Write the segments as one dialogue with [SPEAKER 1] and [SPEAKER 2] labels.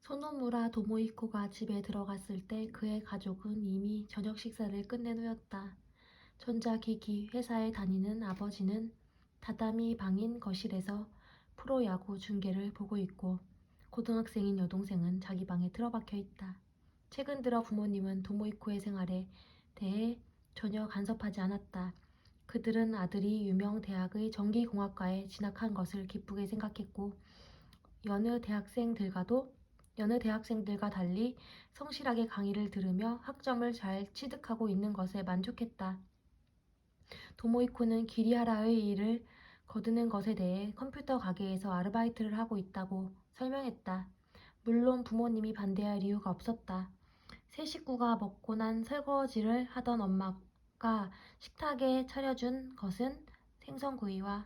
[SPEAKER 1] 소노무라 도모히코가 집에 들어갔을 때 그의 가족은 이미 저녁 식사를 끝낸 후였다. 전자기기 회사에 다니는 아버지는 다다미 방인 거실에서 프로야구 중계를 보고 있고 고등학생인 여동생은 자기 방에 틀어박혀 있다. 최근 들어 부모님은 도모히코의 생활에 대해 전혀 간섭하지 않았다. 그들은 아들이 유명 대학의 전기공학과에 진학한 것을 기쁘게 생각했고 여느 대학생들과 달리 성실하게 강의를 들으며 학점을 잘 취득하고 있는 것에 만족했다. 도모이코는 기리하라의 일을 거두는 것에 대해 컴퓨터 가게에서 아르바이트를 하고 있다고 설명했다. 물론 부모님이 반대할 이유가 없었다. 세 식구가 먹고 난 설거지를 하던 엄마가 식탁에 차려준 것은 생선구이와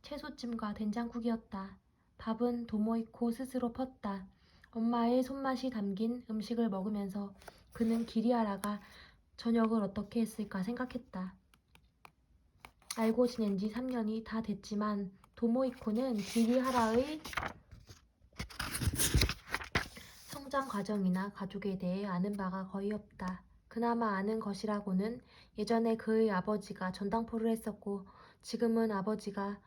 [SPEAKER 1] 채소찜과 된장국이었다. 밥은 도모이코 스스로 펐다. 엄마의 손맛이 담긴 음식을 먹으면서 그는 기리하라가 저녁을 어떻게 했을까 생각했다. 알고 지낸 지 3년이 다 됐지만 도모이코는 기리하라의 성장 과정이나 가족에 대해 아는 바가 거의 없다. 그나마 아는 것이라고는 예전에 그의 아버지가 전당포를 했었고 지금은 아버지가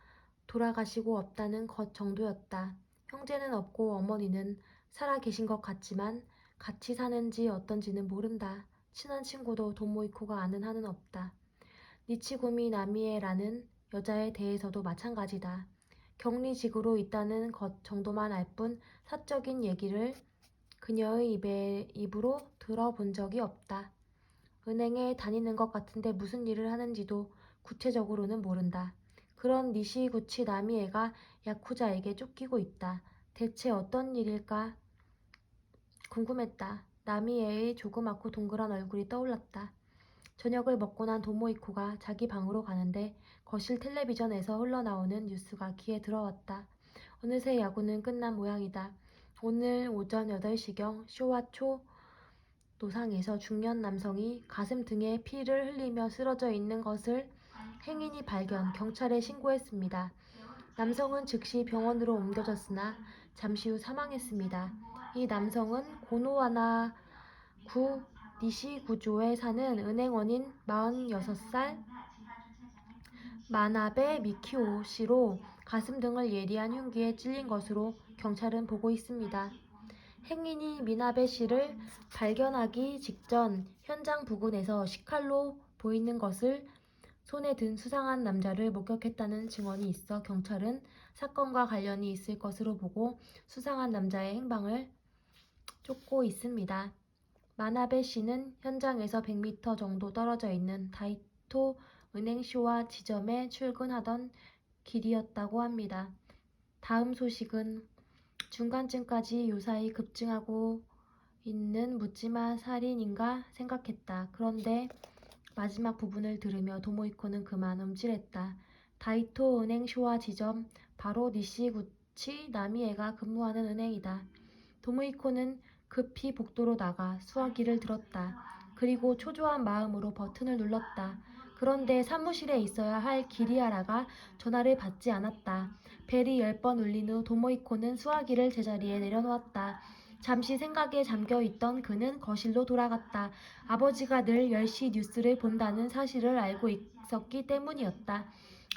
[SPEAKER 1] 돌아가시고 없다는 것 정도였다. 형제는 없고 어머니는 살아 계신 것 같지만 같이 사는지 어떤지는 모른다. 친한 친구도 도모이코가 아는 한은 없다. 니치구미 나미에라는 여자에 대해서도 마찬가지다. 격리직으로 있다는 것 정도만 알 뿐 사적인 얘기를 그녀의 입으로 들어본 적이 없다. 은행에 다니는 것 같은데 무슨 일을 하는지도 구체적으로는 모른다. 그런 니시구치 나미에가 야쿠자에게 쫓기고 있다. 대체 어떤 일일까 궁금했다. 나미에의 조그맣고 동그란 얼굴이 떠올랐다. 저녁을 먹고 난 도모이코가 자기 방으로 가는데 거실 텔레비전에서 흘러나오는 뉴스가 귀에 들어왔다. 어느새 야구는 끝난 모양이다. 오늘 오전 8시경 쇼와초 노상에서 중년 남성이 가슴 등에 피를 흘리며 쓰러져 있는 것을 행인이 발견, 경찰에 신고했습니다. 남성은 즉시 병원으로 옮겨졌으나 잠시 후 사망했습니다. 이 남성은 고노와나구 니시구조에 사는 은행원인 46살 마나베 미키오 씨로 가슴 등을 예리한 흉기에 찔린 것으로 경찰은 보고 있습니다. 행인이 미나베 씨를 발견하기 직전 현장 부근에서 식칼로 보이는 것을 손에 든 수상한 남자를 목격했다는 증언이 있어 경찰은 사건과 관련이 있을 것으로 보고 수상한 남자의 행방을 쫓고 있습니다. 마나베 씨는 현장에서 100m 정도 떨어져 있는 다이토 은행쇼와 지점에 출근하던 길이었다고 합니다. 다음 소식은 중간쯤까지 요사이 급증하고 있는 묻지마 살인인가 생각했다. 그런데 마지막 부분을 들으며 도모이코는 그만 움찔했다. 다이토 은행 쇼와 지점, 바로 니시구치 나미에가 근무하는 은행이다. 도모이코는 급히 복도로 나가 수화기를 들었다. 그리고 초조한 마음으로 버튼을 눌렀다. 그런데 사무실에 있어야 할 기리하라가 전화를 받지 않았다. 벨이 10번 울린 후 도모이코는 수화기를 제자리에 내려놓았다. 잠시 생각에 잠겨있던 그는 거실로 돌아갔다. 아버지가 늘 10시 뉴스를 본다는 사실을 알고 있었기 때문이었다.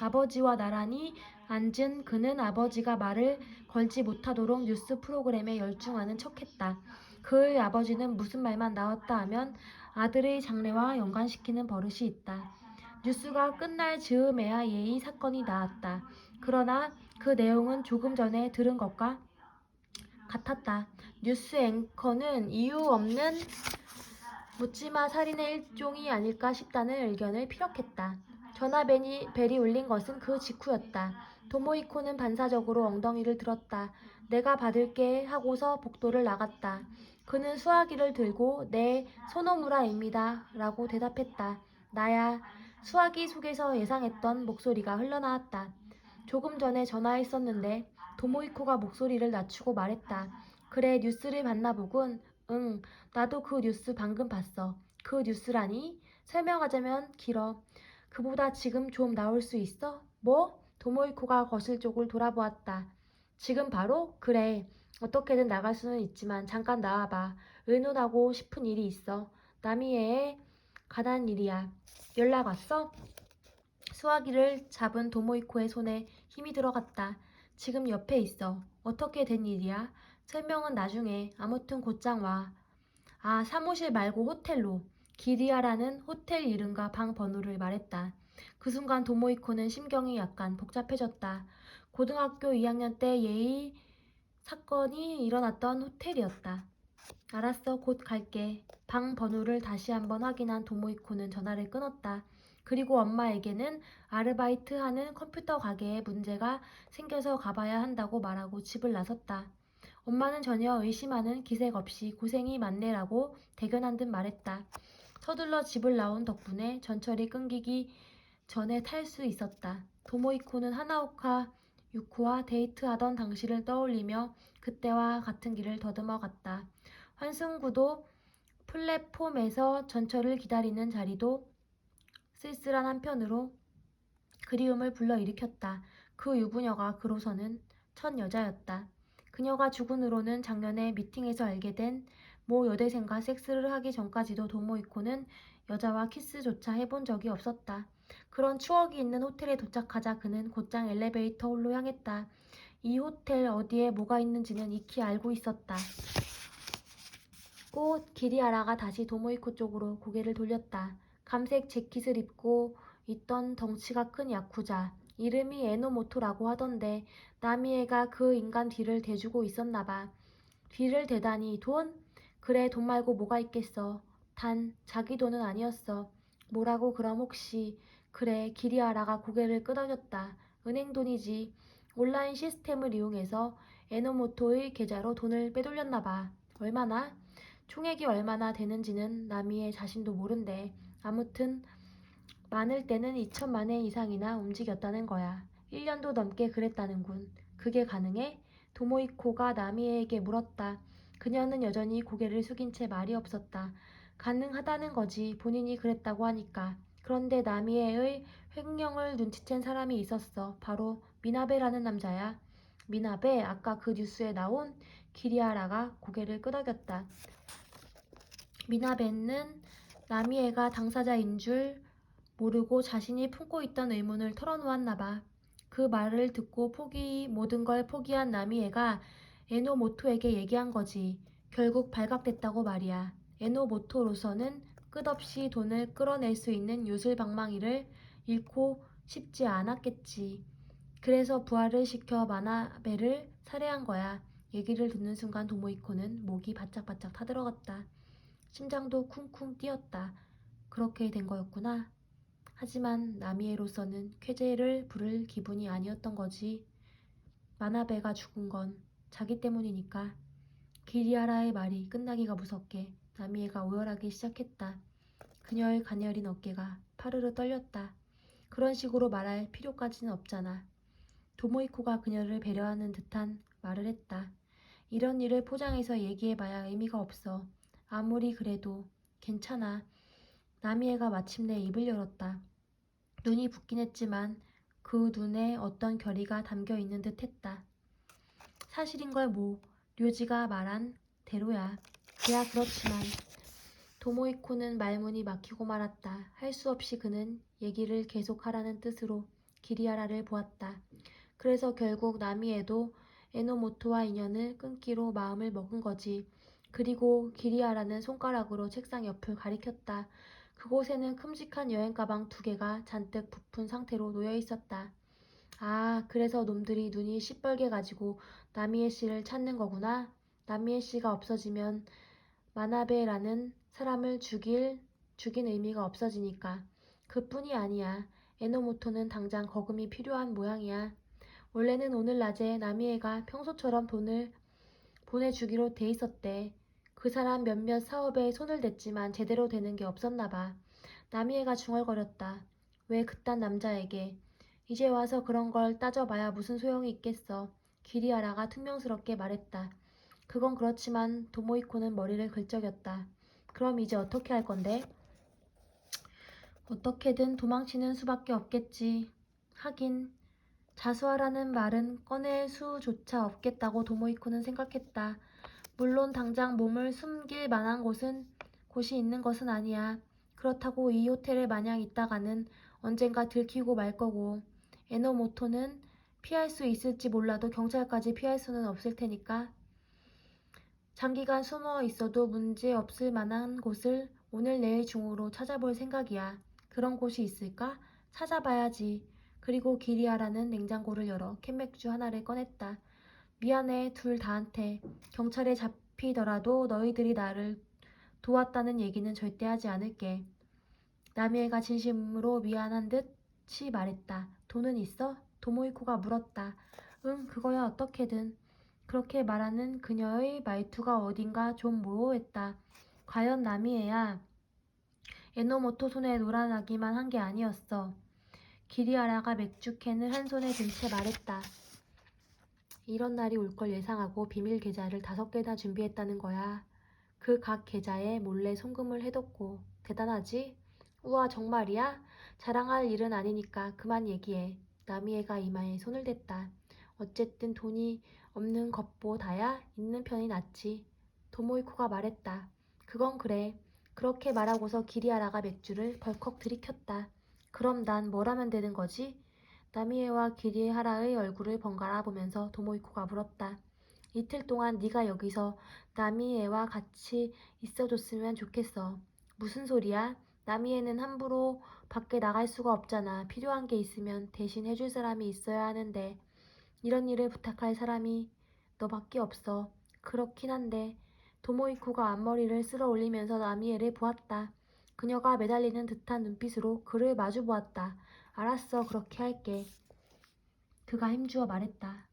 [SPEAKER 1] 아버지와 나란히 앉은 그는 아버지가 말을 걸지 못하도록 뉴스 프로그램에 열중하는 척했다. 그의 아버지는 무슨 말만 나왔다 하면 아들의 장래와 연관시키는 버릇이 있다. 뉴스가 끝날 즈음에야 이 사건이 나왔다. 그러나 그 내용은 조금 전에 들은 것과 같았다. 뉴스 앵커는 이유 없는 묻지마 살인의 일종이 아닐까 싶다는 의견을 피력했다. 전화벨이 울린 것은 그 직후였다. 도모이코는 반사적으로 엉덩이를 들었다. 내가 받을게 하고서 복도를 나갔다. 그는 수화기를 들고 네, 소노무라입니다. 라고 대답했다. 나야. 수화기 속에서 예상했던 목소리가 흘러나왔다. 조금 전에 전화했었는데 도모이코가 목소리를 낮추고 말했다. 그래, 뉴스를 봤나 보군. 응, 나도 그 뉴스 방금 봤어. 그 뉴스라니? 설명하자면 길어. 그보다 지금 좀 나올 수 있어? 뭐? 도모이코가 거실 쪽을 돌아보았다. 지금 바로? 그래. 어떻게든 나갈 수는 있지만 잠깐 나와봐. 의논하고 싶은 일이 있어. 나미에에 관한 일이야. 연락 왔어? 수화기를 잡은 도모이코의 손에 힘이 들어갔다. 지금 옆에 있어. 어떻게 된 일이야? 설명은 나중에. 아무튼 곧장 와. 아, 사무실 말고 호텔로. 기리아라는 호텔 이름과 방 번호를 말했다. 그 순간 도모이코는 심경이 약간 복잡해졌다. 고등학교 2학년 때 예의 사건이 일어났던 호텔이었다. 알았어, 곧 갈게. 방 번호를 다시 한번 확인한 도모이코는 전화를 끊었다. 그리고 엄마에게는 아르바이트 하는 컴퓨터 가게에 문제가 생겨서 가봐야 한다고 말하고 집을 나섰다. 엄마는 전혀 의심하는 기색 없이 고생이 많네라고 대견한 듯 말했다. 서둘러 집을 나온 덕분에 전철이 끊기기 전에 탈 수 있었다. 도모이코는 하나오카 유코와 데이트하던 당시를 떠올리며 그때와 같은 길을 더듬어 갔다. 환승구도 플랫폼에서 전철을 기다리는 자리도 쓸쓸한 한편으로 그리움을 불러일으켰다. 그 유부녀가 그로서는 첫 여자였다. 그녀가 죽은 후로는 작년에 미팅에서 알게 된 모 여대생과 섹스를 하기 전까지도 도모이코는 여자와 키스조차 해본 적이 없었다. 그런 추억이 있는 호텔에 도착하자 그는 곧장 엘리베이터 홀로 향했다. 이 호텔 어디에 뭐가 있는지는 익히 알고 있었다. 꽃 기리아라가 다시 도모이코 쪽으로 고개를 돌렸다. 감색 재킷을 입고 있던 덩치가 큰 야쿠자. 이름이 에노모토라고 하던데 나미에가 그 인간 뒤를 대주고 있었나봐. 뒤를 대다니 돈? 그래 돈 말고 뭐가 있겠어. 단 자기 돈은 아니었어. 뭐라고 그럼 혹시. 그래 기리아라가 고개를 끄덕였다. 은행 돈이지. 온라인 시스템을 이용해서 에노모토의 계좌로 돈을 빼돌렸나봐. 얼마나? 총액이 얼마나 되는지는 나미의 자신도 모른대. 아무튼 많을 때는 2천만 엔 이상이나 움직였다는 거야. 1년도 넘게 그랬다는군. 그게 가능해? 도모이코가 나미에게 물었다. 그녀는 여전히 고개를 숙인 채 말이 없었다. 가능하다는 거지. 본인이 그랬다고 하니까. 그런데 나미에의 횡령을 눈치챈 사람이 있었어. 바로 미나베라는 남자야. 미나베? 아까 그 뉴스에 나온? 기리아라가 고개를 끄덕였다. 미나벤은 나미에가 당사자인 줄 모르고 자신이 품고 있던 의문을 털어놓았나 봐. 그 말을 듣고 모든 걸 포기한 나미에가 에노모토에게 얘기한 거지. 결국 발각됐다고 말이야. 에노모토로서는 끝없이 돈을 끌어낼 수 있는 요술방망이를 잃고 싶지 않았겠지. 그래서 부활을 시켜 마나베를 살해한 거야. 얘기를 듣는 순간 도모이코는 목이 바짝바짝 타들어갔다. 심장도 쿵쿵 뛰었다. 그렇게 된 거였구나. 하지만 나미에로서는 쾌재를 부를 기분이 아니었던 거지. 마나베가 죽은 건 자기 때문이니까. 기리아라의 말이 끝나기가 무섭게 나미에가 오열하기 시작했다. 그녀의 가녀린 어깨가 파르르 떨렸다. 그런 식으로 말할 필요까지는 없잖아. 도모이코가 그녀를 배려하는 듯한 말을 했다. 이런 일을 포장해서 얘기해봐야 의미가 없어. 아무리 그래도 괜찮아. 나미에가 마침내 입을 열었다. 눈이 붓긴 했지만 그 눈에 어떤 결의가 담겨 있는 듯 했다. 사실인 걸 뭐, 료지가 말한 대로야. 그야 그렇지만 도모이코는 말문이 막히고 말았다. 할 수 없이 그는 얘기를 계속하라는 뜻으로 기리아라를 보았다. 그래서 결국 나미에도 에노모토와 인연을 끊기로 마음을 먹은 거지. 그리고 기리아라는 손가락으로 책상 옆을 가리켰다. 그곳에는 큼직한 여행 가방 2개가 잔뜩 부푼 상태로 놓여 있었다. 아, 그래서 놈들이 눈이 시뻘게 가지고 나미에 씨를 찾는 거구나. 나미에 씨가 없어지면 마나베라는 사람을 죽인 의미가 없어지니까. 그뿐이 아니야. 에노모토는 당장 거금이 필요한 모양이야. 원래는 오늘 낮에 나미에가 평소처럼 돈을 보내주기로 돼 있었대. 그 사람 몇몇 사업에 손을 댔지만 제대로 되는 게 없었나 봐. 나미에가 중얼거렸다. 왜 그딴 남자에게. 이제 와서 그런 걸 따져봐야 무슨 소용이 있겠어. 기리아라가 퉁명스럽게 말했다. 그건 그렇지만 도모이코는 머리를 긁적였다. 그럼 이제 어떻게 할 건데? 어떻게든 도망치는 수밖에 없겠지. 하긴 자수하라는 말은 꺼낼 수조차 없겠다고 도모이코는 생각했다. 물론 당장 몸을 숨길 만한 곳이 있는 것은 아니야. 그렇다고 이 호텔에 마냥 있다가는 언젠가 들키고 말 거고, 에노모토는 피할 수 있을지 몰라도 경찰까지 피할 수는 없을 테니까. 장기간 숨어 있어도 문제 없을 만한 곳을 오늘 내일 중으로 찾아볼 생각이야. 그런 곳이 있을까? 찾아봐야지. 그리고 기리아라는 냉장고를 열어 캔맥주 하나를 꺼냈다. 미안해, 둘 다한테. 경찰에 잡히더라도 너희들이 나를 도왔다는 얘기는 절대 하지 않을게. 나미애가 진심으로 미안한 듯이 말했다. 돈은 있어? 도모이코가 물었다. 응, 그거야 어떻게든. 그렇게 말하는 그녀의 말투가 어딘가 좀 모호했다. 과연 나미애야 에노모토 손에 놀아나기만 한 게 아니었어. 기리아라가 맥주캔을 한 손에 든 채 말했다. 이런 날이 올 걸 예상하고 비밀 계좌를 5개나 준비했다는 거야. 그 각 계좌에 몰래 송금을 해뒀고. 대단하지? 우와, 정말이야? 자랑할 일은 아니니까 그만 얘기해. 나미애가 이마에 손을 댔다. 어쨌든 돈이 없는 것보다야 있는 편이 낫지. 도모이코가 말했다. 그건 그래. 그렇게 말하고서 기리아라가 맥주를 벌컥 들이켰다. 그럼 난 뭘 하면 되는 거지? 나미애와 기리하라의 얼굴을 번갈아 보면서 도모이코가 물었다. 이틀 동안 네가 여기서 나미애와 같이 있어줬으면 좋겠어. 무슨 소리야? 나미애는 함부로 밖에 나갈 수가 없잖아. 필요한 게 있으면 대신 해줄 사람이 있어야 하는데 이런 일을 부탁할 사람이 너밖에 없어. 그렇긴 한데 도모이코가 앞머리를 쓸어 올리면서 나미애를 보았다. 그녀가 매달리는 듯한 눈빛으로 그를 마주 보았다. 알았어, 그렇게 할게. 그가 힘주어 말했다.